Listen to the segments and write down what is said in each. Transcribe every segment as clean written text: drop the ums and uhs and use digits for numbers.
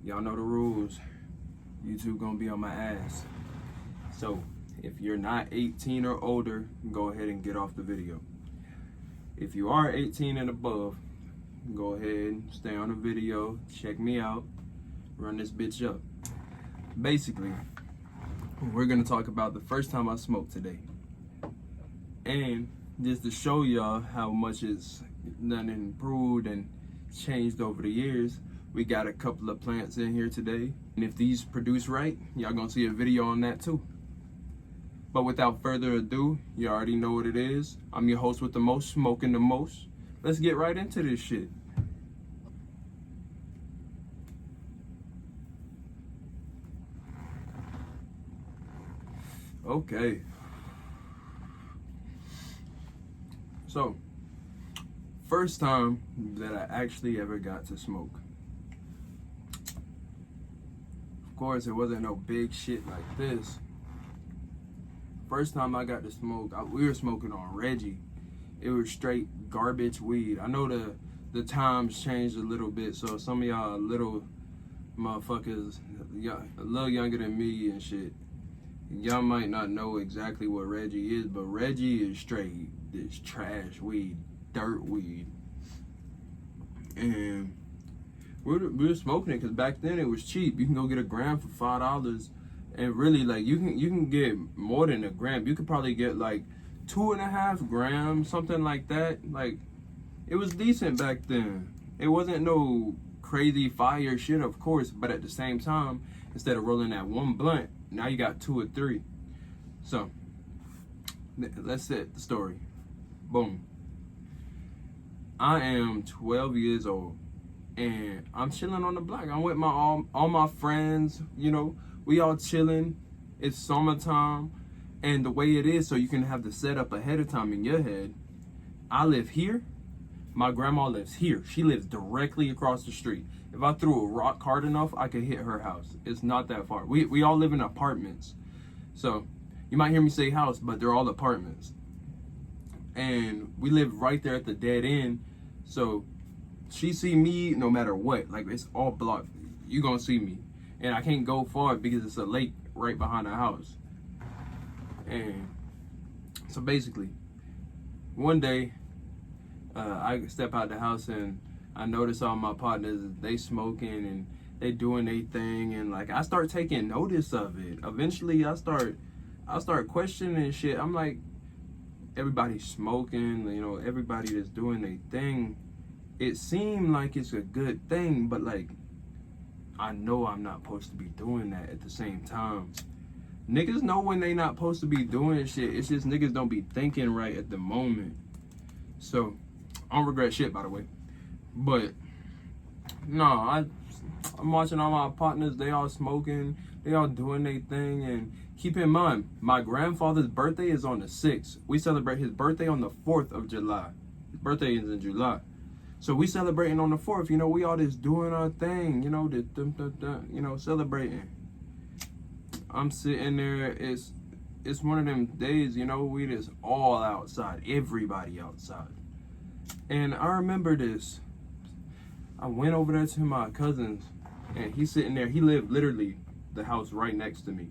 Y'all know the rules. YouTube gonna be on my ass. So if you're not 18 or older, go ahead and get off the video. If you are 18 and above, go ahead and stay on the video, check me out, run this bitch up. Basically, we're gonna talk about the first time I smoked today. And just to show y'all how much it's done and improved and changed over the years, we got a couple of plants in here today. And if these produce right, y'all gonna see a video on that too. But without further ado, you already know what it is. I'm your host with the most, smoking the most. Let's get right into this shit. Okay. So, first time that I actually ever got to smoke. Of course, it wasn't no big shit like this. First time I got to smoke, we were smoking on Reggie. It was straight garbage weed. I know the times changed a little bit, so some of y'all little motherfuckers, a little younger than me and shit, y'all might not know exactly what Reggie is, but Reggie is straight this trash weed, dirt weed. And we were smoking it because back then it was cheap. You can go get a gram for $5. And really, like, you can get more than a gram. You could probably get like 2.5 grams, something like that. Like, it was decent back then. It wasn't no crazy fire shit, of course, but at the same time, instead of rolling that one blunt, now you got 2 or 3. So let's set the story. Boom. I am 12 years old and I'm chilling on the block. I'm with all my friends, you know. We all chilling. It's summertime. And the way it is, so you can have the setup ahead of time in your head. I live here. My grandma lives here. She lives directly across the street. If I threw a rock hard enough, I could hit her house. It's not that far. We all live in apartments. So you might hear me say house, but they're all apartments. And we live right there at the dead end. So she see me no matter what. Like, it's all blocked. You gonna see me. And I can't go far because it's a lake right behind the house. And so basically, one day, I step out the house and I notice all my partners, they smoking and they doing their thing. And like, I start taking notice of it. Eventually, I start questioning shit. I'm like, everybody's smoking, you know, everybody that's doing their thing. It seemed like it's a good thing, but like, I know I'm not supposed to be doing that at the same time. Niggas know when they not supposed to be doing shit. It's just niggas don't be thinking right at the moment. So, I don't regret shit, by the way. But, no, I'm watching all my partners. They all smoking. They all doing their thing. And keep in mind, my grandfather's birthday is on the 6th. We celebrate his birthday on the 4th of July. His birthday is in July. So we celebrating on the 4th, you know, we all just doing our thing, you know, you know, celebrating. I'm sitting there, it's one of them days, you know, we just all outside, everybody outside. And I remember this. I went over there to my cousin's and he's sitting there, he lived literally the house right next to me,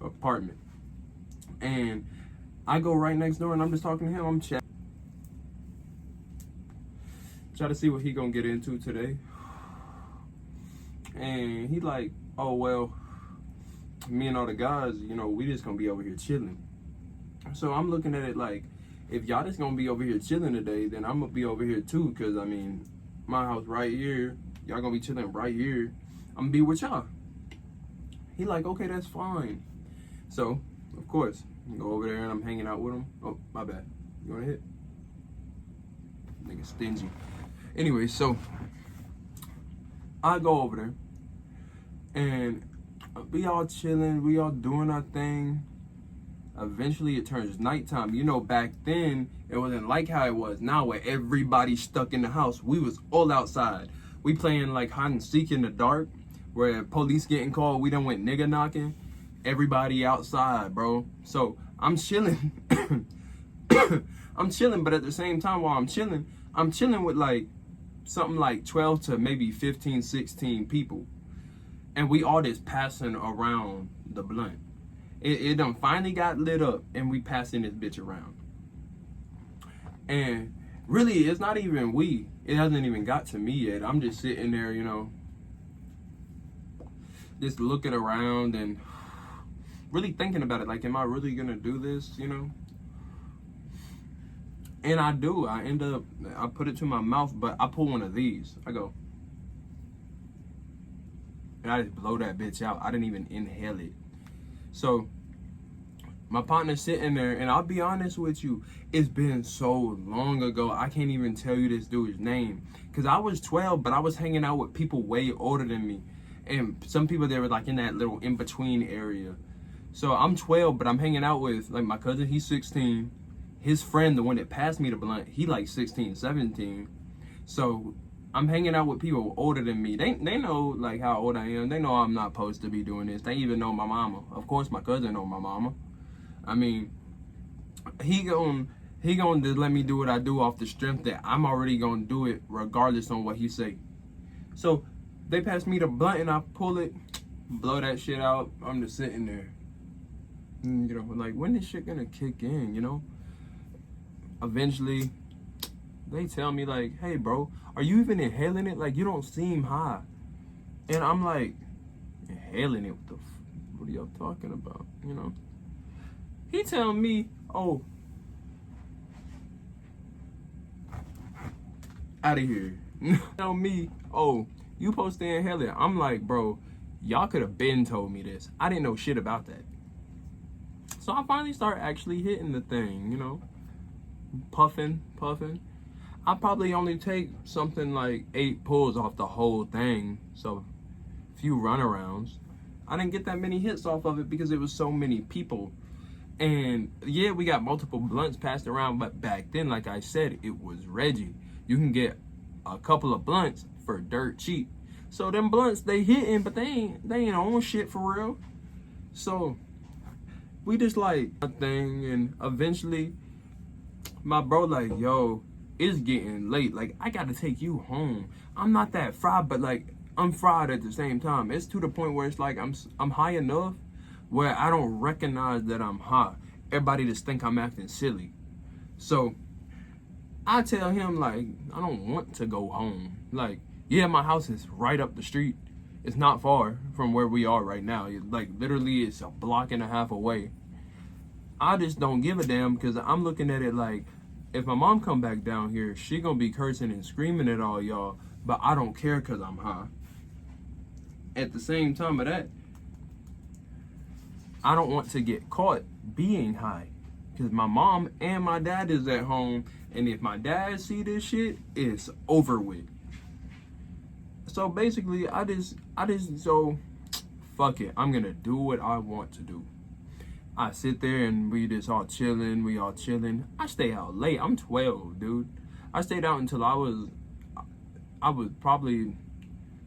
apartment. And I go right next door and I'm just talking to him, I'm chatting. Try to see what he gonna get into today. And he like, oh, well, me and all the guys, you know, we just gonna be over here chilling. So I'm looking at it like, if y'all just gonna be over here chilling today, then I'm gonna be over here too. Cause I mean, my house right here, y'all gonna be chilling right here. I'm gonna be with y'all. He like, okay, that's fine. So, of course, I go over there and I'm hanging out with him. Oh, my bad. You wanna hit? Nigga stingy. Anyway, so I go over there and we all chilling, we all doing our thing. Eventually it turns nighttime. You know, back then it wasn't like how it was now where everybody's stuck in the house. We was all outside. We playing like hide and seek in the dark where police getting called, we done went nigga knocking. Everybody outside, bro. So I'm chilling. I'm chilling, but at the same time while I'm chilling with like something like 12 to maybe 15, 16 people. and we all just passing around the blunt. It done finally got lit up, and we passing this bitch around. And really, it's not even we. It hasn't even got to me yet. I'm just sitting there, you know, just looking around and really thinking about it. Like, am I really gonna do this, you know? And I do. I put it to my mouth, but I pull one of these. I go, and I just blow that bitch out. I didn't even inhale it. So my partner's sitting there, and I'll be honest with you, it's been so long ago, I can't even tell you this dude's name. Because I was 12, but I was hanging out with people way older than me. And some people, they were like in that little in-between area. So I'm 12, but I'm hanging out with, like, my cousin, he's 16. His friend, the one that passed me the blunt, he like 16, 17. So I'm hanging out with people older than me. They know like how old I am. They know I'm not supposed to be doing this. They even know my mama. Of course, my cousin know my mama. I mean, he gon' just let me do what I do off the strength that I'm already gonna do it regardless on what he say. So they pass me the blunt and I pull it, blow that shit out. I'm just sitting there, you know, like, when this shit gonna kick in, you know? Eventually, they tell me like, hey bro, are you even inhaling it? Like, you don't seem high. And I'm like, inhaling it? What are y'all talking about, you know? He telling me, oh, out of here. Tell me, oh, you supposed to inhale it. I'm like, bro, y'all could have been told me this. I didn't know shit about that. So I finally start actually hitting the thing, you know, puffing. I probably only take something like 8 pulls off the whole thing. So a few runarounds. I didn't get that many hits off of it because it was so many people. And yeah, we got multiple blunts passed around, but back then, like I said, it was Reggie. You can get a couple of blunts for dirt cheap. So them blunts, they hitting, but they ain't on shit for real. So we just like a thing, and eventually my bro like, yo, it's getting late. Like, I gotta take you home. I'm not that fried, but like, I'm fried at the same time. It's to the point where it's like I'm high enough where I don't recognize that I'm high. Everybody just think I'm acting silly. So I tell him like, I don't want to go home. Like, yeah, my house is right up the street. It's not far from where we are right now. Like, literally, it's a block and a half away. I just don't give a damn because I'm looking at it like, if my mom come back down here, she gonna be cursing and screaming at all y'all, but I don't care because I'm high. At the same time of that, I don't want to get caught being high because my mom and my dad is at home, and if my dad see this shit, it's over with. So basically, so fuck it. I'm gonna do what I want to do. I sit there and we just all chilling. I stay out late. I'm 12, dude. I stayed out until I was probably,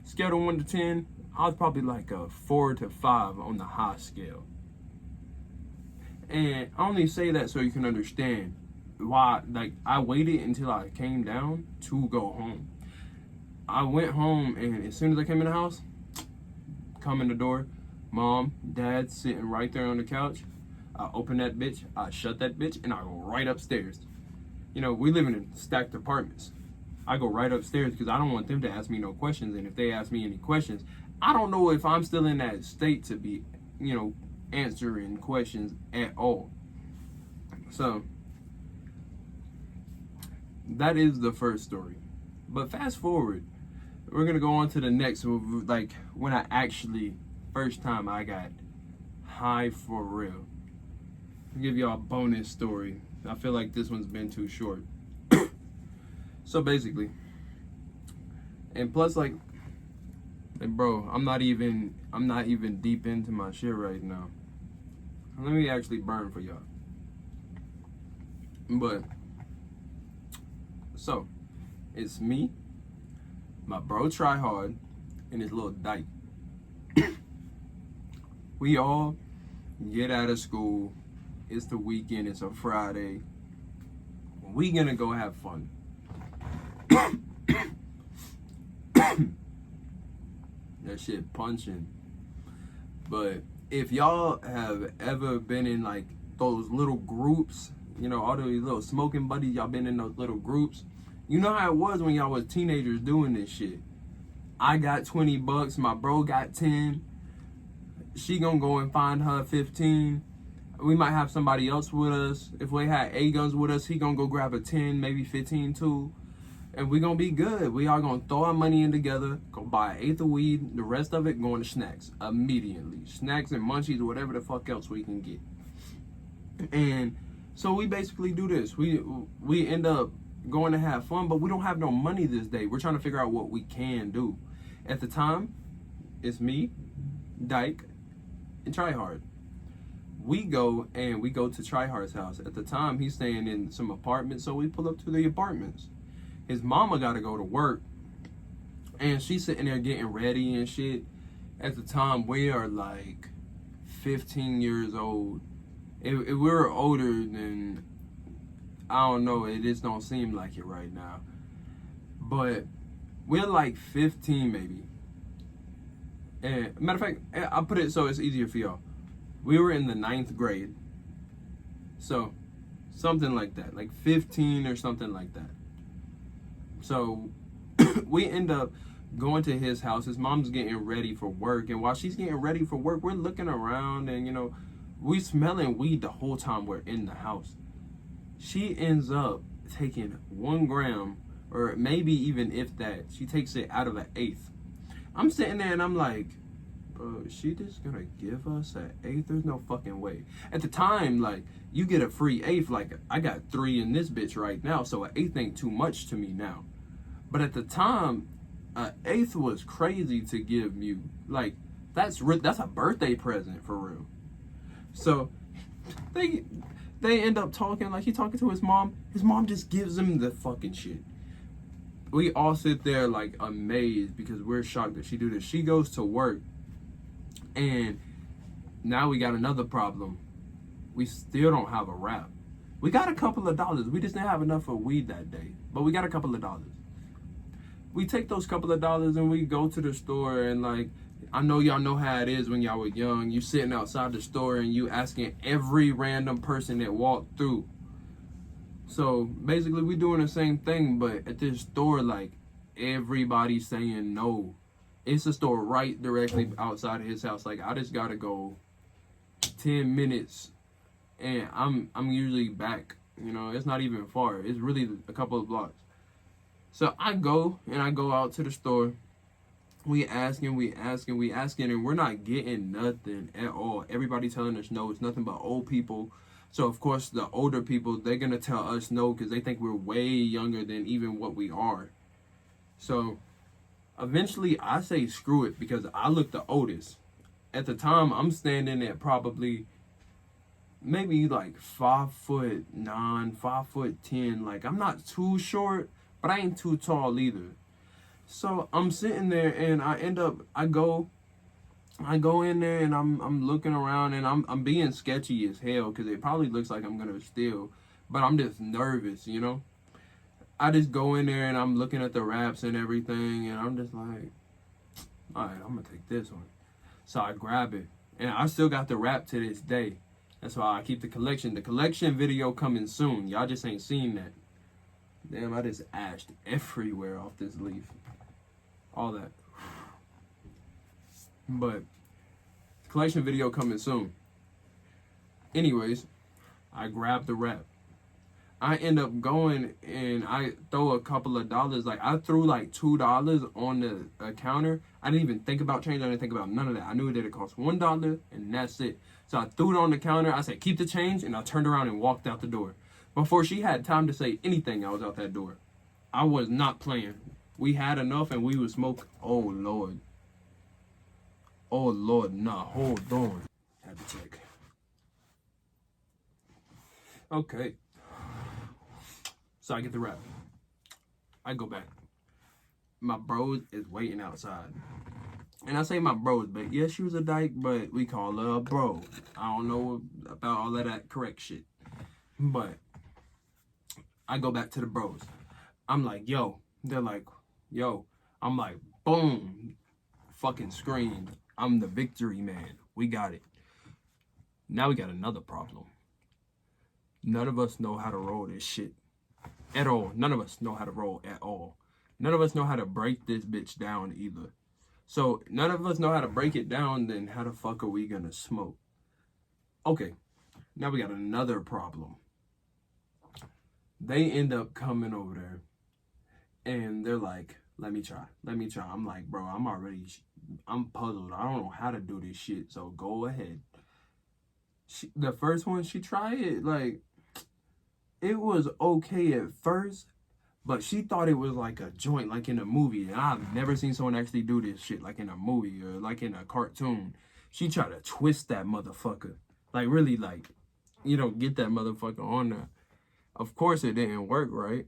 scale of 1 to 10, I was probably like a 4 to 5 on the high scale. And I only say that so you can understand why, like, I waited until I came down to go home. I went home, and as soon as I came in the house, come in the door, mom, dad sitting right there on the couch. I open that bitch, I shut that bitch, and I go right upstairs. You know, we live in stacked apartments. I go right upstairs because I don't want them to ask me no questions. And if they ask me any questions, I don't know if I'm still in that state to be, you know, answering questions at all. So that is the first story. But fast forward, we're gonna go on to the next one, like when I actually, first time I got high for real. I'll give y'all a bonus story. I feel like this one's been too short. So basically, and plus, like bro, I'm not even deep into my shit right now. Let me actually burn for y'all. But so it's me, my bro Try Hard, and his little dyke. We all get out of school. It's the weekend. It's a Friday. We gonna go have fun. That shit punching. But if y'all have ever been in like those little groups, you know, all those little smoking buddies, y'all been in those little groups, you know how it was when y'all was teenagers doing this shit. I got $20, my bro got 10. She gonna go and find her 15. We might have somebody else with us. If we had 8 guns with us, he gonna go grab a 10, maybe 15 too. And we gonna be good. We all gonna throw our money in together, go buy an 1/8 of weed, the rest of it going to snacks immediately. Snacks and munchies or whatever the fuck else we can get. And so we basically do this. We end up going to have fun, but we don't have no money this day. We're trying to figure out what we can do. At the time, it's me, Dyke, and Tryhard. We go to Tryhard's house. At the time, he's staying in some apartments, so we pull up to the apartments. His mama got to go to work, and she's sitting there getting ready and shit. At the time, we are like 15 years old. If we were older than, I don't know, it just don't seem like it right now. But we're like 15 maybe. And matter of fact, I'll put it so it's easier for y'all. We were in the 9th grade. So, something like that. Like 15 or something like that. So, we end up going to his house. His mom's getting ready for work. And while she's getting ready for work, we're looking around and, you know, we smelling weed the whole time we're in the house. She ends up taking 1 gram, or maybe even if that, she takes it out of an 1/8. I'm sitting there and I'm like, bro, is she just gonna give us an 1/8? There's no fucking way. At the time, like, you get a free 1/8. Like, I got 3 in this bitch right now, so an 1/8 ain't too much to me now. But at the time, an 1/8 was crazy to give you. Like, that's a birthday present for real. So they end up talking, like he talking to his mom. His mom just gives him the fucking shit. We all sit there like amazed because we're shocked that she do this. She goes to work, and now we got another problem. We still don't have a wrap. We got a couple of dollars. We just didn't have enough for weed that day, but we got a couple of dollars. We take those couple of dollars and we go to the store, and like, I know y'all know how it is when y'all were young. You sitting outside the store and you asking every random person that walked through. So basically we doing the same thing, but at this store, like, everybody's saying no. It's a store right directly outside of his house. Like, I just gotta go 10 minutes and I'm usually back. You know, it's not even far. It's really a couple of blocks. So I go out to the store. We asking, and we're not getting nothing at all. Everybody telling us no. It's nothing but old people. So, of course, the older people, they're going to tell us no because they think we're way younger than even what we are. So, eventually, I say screw it because I look the oldest. At the time, I'm standing at probably maybe like 5'9", 5'10". Like, I'm not too short, but I ain't too tall either. So I'm sitting there and I go in there and I'm looking around and I'm being sketchy as hell because it probably looks like I'm gonna steal, but I'm just nervous, you know. I just go in there and I'm looking at the wraps and everything and I'm just like, all right, I'm gonna take this one. So I grab it and I still got the wrap to this day. That's why I keep the collection. The collection video coming soon. Y'all just ain't seen that. Damn, I just ashed everywhere off this leaf. All that. But collection video coming soon. Anyways, I grab the wrap. I end up going and I throw a couple of dollars. Like, I threw like $2 on the counter. I didn't even think about change. I didn't think about none of that. I knew that it cost $1 and that's it. So I threw it on the counter. I said, keep the change, and I turned around and walked out the door. Before she had time to say anything, I was out that door. I was not playing. We had enough and we would smoke. Oh, Lord. Oh, Lord. Nah, hold on. Had to check. Okay. So I get the wrap. I go back. My bros is waiting outside. And I say my bros, but yeah, she was a dyke, but we call her a bro. I don't know about all of that correct shit. But I go back to the bros. I'm like, yo. They're like, yo. I'm like, boom. fucking screamed, I'm the victory man. We got it. Now we got another problem. None of us know how to roll this shit at all. None of us know how to roll at all. None of us know how to break this bitch down either. So none of us know how to break it down, then how the fuck are we gonna smoke? Okay, now we got another problem. They end up coming over there and they're like, let me try. I'm like, bro, I'm puzzled. I don't know how to do this shit, so go ahead. The first one, she tried it, like, it was okay at first, but she thought it was like a joint, like in a movie. And I've never seen someone actually do this shit, like in a movie or like in a cartoon. She tried to twist that motherfucker. Like, really, like, get that motherfucker on there. Of course, it didn't work, right?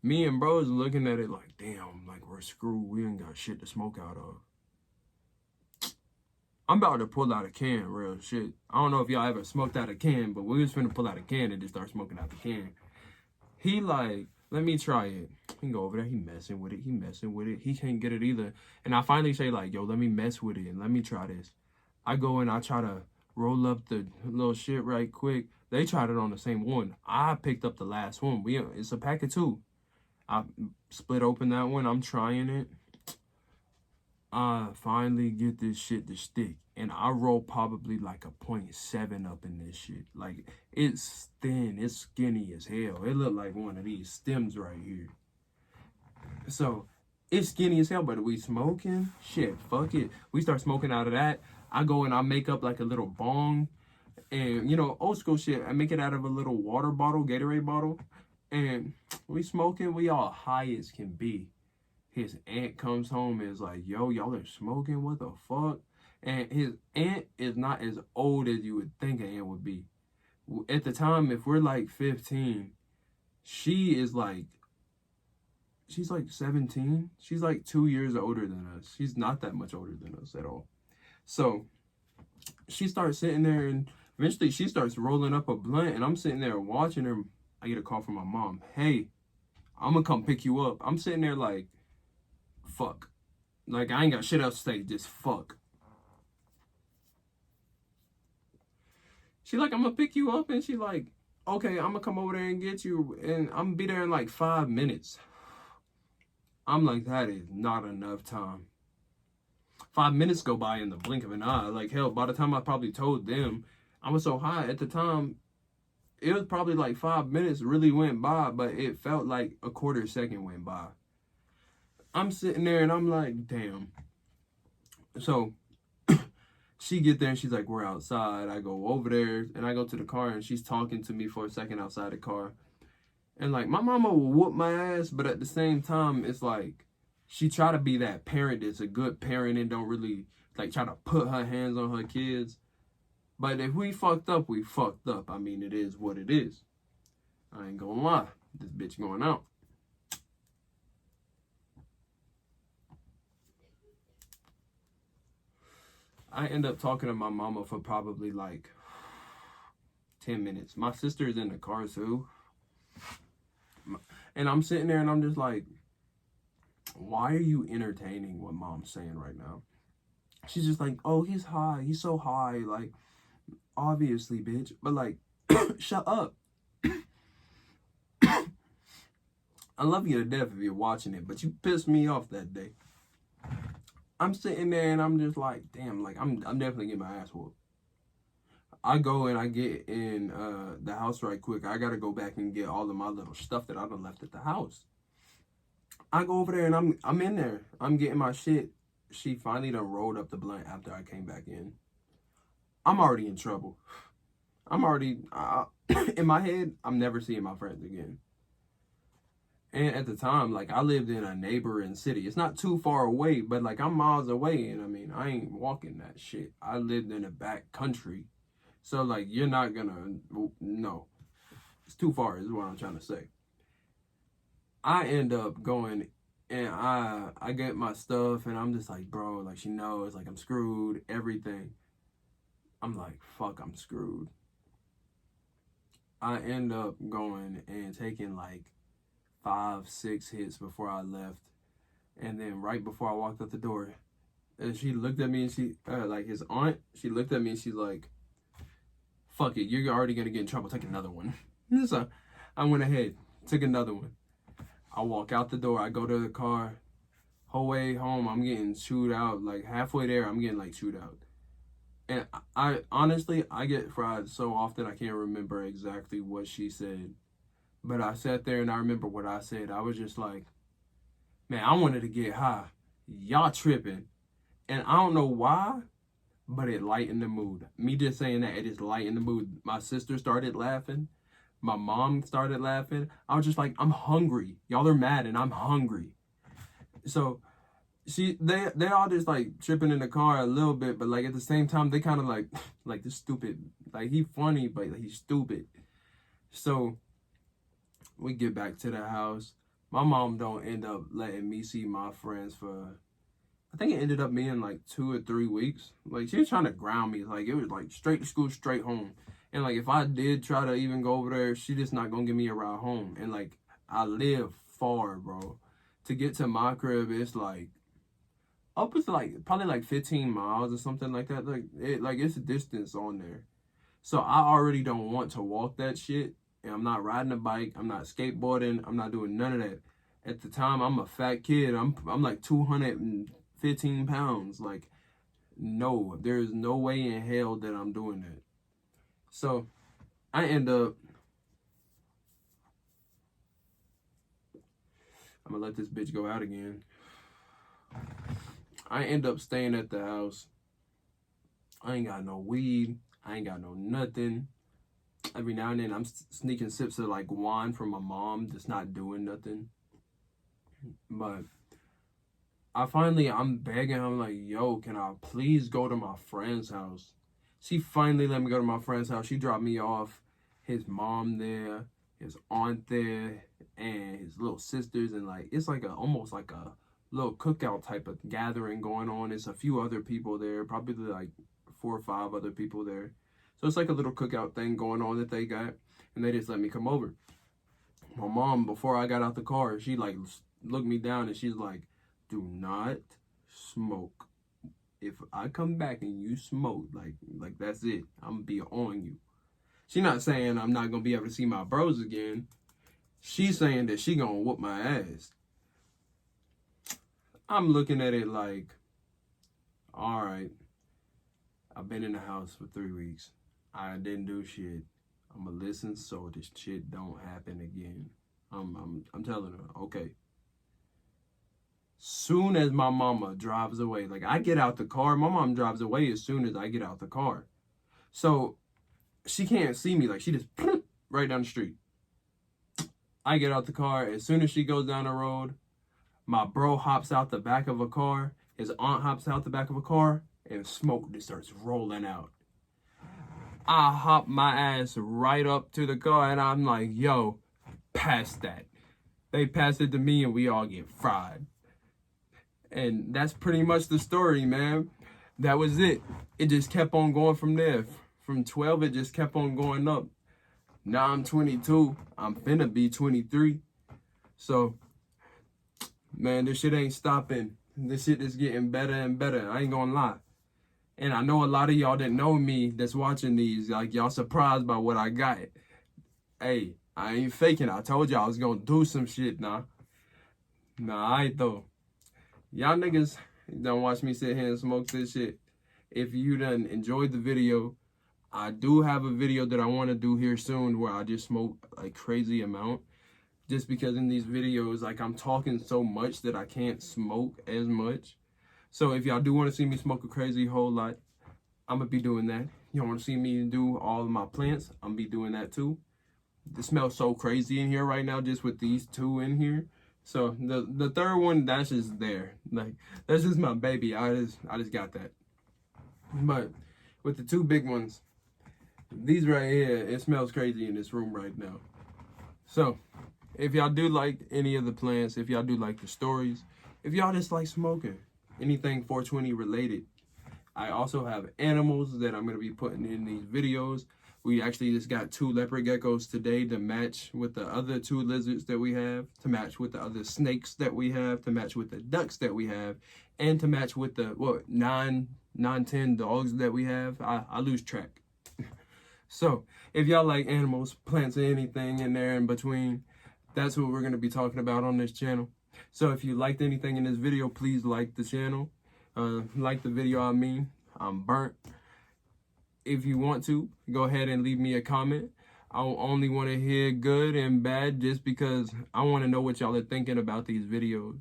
Me and bros looking at it like, damn, like, we're screwed. We ain't got shit to smoke out of. I'm about to pull out a can, real shit. I don't know if y'all ever smoked out a can, but we was finna pull out a can and just start smoking out the can. He like, let me try it. He go over there, he messing with it. He can't get it either. And I finally say like, yo, let me mess with it and let me try this. I go in, I try to roll up the little shit right quick. They tried it on the same one. I picked up the last one. It's a pack of 2. I split open that one. I'm trying it. I finally get this shit to stick. And I roll probably like a 0.7 up in this shit. Like, it's thin. It's skinny as hell. It looked like one of these stems right here. So, it's skinny as hell, but we smoking? Shit, fuck it. We start smoking out of that. I go and I make up like a little bong. And, old school shit. I make it out of a little water bottle, Gatorade bottle. And we smoking. We all high as can be. His aunt comes home and is like, yo, y'all are smoking? What the fuck? And his aunt is not as old as you would think an aunt would be. At the time, if we're like 15, she's like 17. She's like 2 years older than us. She's not that much older than us at all. So she starts sitting there and eventually she starts rolling up a blunt and I'm sitting there watching her. I get a call from my mom. Hey, I'm gonna come pick you up. I'm sitting there like, fuck. Like, I ain't got shit else to say, just fuck. She like, I'm gonna pick you up, and she like, okay, I'm gonna come over there and get you, and I'm gonna be there in like 5 minutes. I'm like, that is not enough time. 5 minutes go by in the blink of an eye. Like, hell, by the time I probably told them, I was so high at the time, it was probably like 5 minutes really went by, but it felt like a quarter second went by. I'm sitting there and I'm like, damn. So she get there and she's like, we're outside. I go over there and I go to the car and she's talking to me for a second outside the car. And like, my mama will whoop my ass, but at the same time, it's like, she try to be that parent that's a good parent and don't really like try to put her hands on her kids. But if we fucked up, we fucked up. I mean, it is what it is. I ain't gonna lie. This bitch going out. I end up talking to my mama for probably like 10 minutes. My sister's in the car too. And I'm sitting there and I'm just like, why are you entertaining what mom's saying right now? She's just like, oh, he's high. He's so high. Like, obviously, bitch. But like, shut up. I love you to death if you're watching it, but you pissed me off that day. I'm sitting there and I'm just like, damn, like, I'm definitely getting my ass whooped. I go and I get in the house right quick. I gotta go back and get all of my little stuff that I done left at the house. I go over there and I'm in there. I'm getting my shit. She finally done rolled up the blunt after I came back in. I'm already in trouble. I'm already, in my head, I'm never seeing my friends again. And at the time, like, I lived in a neighboring city. It's not too far away, but like, I'm miles away. And I mean, I ain't walking that shit. I lived in the back country. So like, you're not gonna, no. It's too far is what I'm trying to say. I end up going and I get my stuff and I'm just like, bro, like, she knows, like, I'm screwed, everything. I'm like, fuck, I'm screwed. I end up going and taking like 5-6 hits before I left. And then right before I walked out the door, she looked at me and she, like his aunt, she looked at me and she's like, fuck it, you're already gonna get in trouble, take another one. So I went ahead, took another one. I walk out the door, I go to the car. Whole way home, I'm getting chewed out. Like halfway there, I'm getting like chewed out. And I honestly, I get fried so often I can't remember exactly what she said. But I sat there and I remember what I said. I was just like, man, I wanted to get high. Y'all tripping. And I don't know why, but it lightened the mood. Me just saying that, it just lightened the mood. My sister started laughing. My mom started laughing. I was just like, I'm hungry. Y'all are mad and I'm hungry. So they all just like tripping in the car a little bit, but like at the same time they kind of like this stupid, like he funny but he's stupid. So we get back to the house. My mom don't end up letting me see my friends for, I think it ended up being like 2 or 3 weeks. Like she was trying to ground me. Like it was like straight to school, straight home. And like if I did try to even go over there, she just not gonna give me a ride home. And like I live far, bro. To get to my crib, it's like up to like probably like 15 miles or something like that. Like it's a distance on there. So I already don't want to walk that shit. And I'm not riding a bike. I'm not skateboarding. I'm not doing none of that. At the time, I'm a fat kid. I'm like 215 pounds. Like, no, there's no way in hell that I'm doing that. So I end up, I'm gonna let this bitch go out again. I end up staying at the house. I ain't got no weed. I ain't got no nothing. Every now and then I'm sneaking sips of like wine from my mom, just not doing nothing. But I'm begging her, I'm like, yo, can I please go to my friend's house? She finally let me go to my friend's house. She dropped me off, his mom there, his aunt there, and his little sisters, and like it's like almost like a little cookout type of gathering going on. It's a few other people there, probably like 4 or 5 other people there. So it's like a little cookout thing going on that they got, and they just let me come over. My mom, before I got out the car, she like looked me down and she's like, do not smoke. If I come back and you smoke, like that's it. I'm gonna be on you. She not saying I'm not gonna be able to see my bros again. She's saying that she gonna whoop my ass. I'm looking at it like, all right, I've been in the house for 3 weeks. I didn't do shit. I'm gonna listen so this shit don't happen again. I'm telling her, okay. Soon as my mama drives away, like I get out the car, my mom drives away as soon as I get out the car. So she can't see me, like she just right down the street. I get out the car, as soon as she goes down the road, my bro hops out the back of a car, his aunt hops out the back of a car, and smoke just starts rolling out. I hop my ass right up to the car and I'm like, yo, pass that. They pass it to me and we all get fried. And that's pretty much the story, man. That was it. It just kept on going from there. From 12, it just kept on going up. Now I'm 22. I'm finna be 23. So, man, this shit ain't stopping. This shit is getting better and better. I ain't gonna lie. And I know a lot of y'all that know me that's watching these, like y'all surprised by what I got. Hey, I ain't faking. I told y'all I was gonna do some shit now. Nah, I ain't though. Y'all niggas don't watch me sit here and smoke this shit. If you done enjoyed the video, I do have a video that I want to do here soon where I just smoke a crazy amount. Just because in these videos, like I'm talking so much that I can't smoke as much. So if y'all do want to see me smoke a crazy whole lot, I'm going to be doing that. Y'all want to see me do all of my plants, I'm going to be doing that too. It smells so crazy in here right now just with these 2 in here. So the third one, that's just there. Like, that's just my baby. I just got that. But with the 2 big ones, these right here, it smells crazy in this room right now. So if y'all do like any of the plants, if y'all do like the stories, if y'all just like smoking, anything 420 related, I also have animals that I'm going to be putting in these videos. We actually just got 2 leopard geckos today to match with the other 2 lizards that we have, to match with the other snakes that we have, to match with the ducks that we have, and to match with the 10 dogs that we have. I lose track. So if y'all like animals, plants, or anything in there in between, that's what we're going to be talking about on this channel. So if you liked anything in this video, please like the channel. Like the video, I'm burnt. If you want to, go ahead and leave me a comment. I only want to hear good and bad, just because I want to know what y'all are thinking about these videos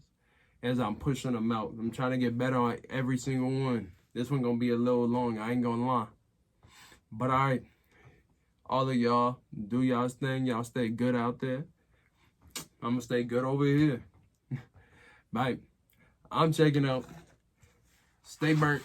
as I'm pushing them out. I'm trying to get better on every single one. This one gonna be a little long, I ain't gonna lie. But all right, all of y'all, do y'all's thing. Y'all stay good out there. I'm gonna stay good over here. Bye. I'm checking out. Stay burnt.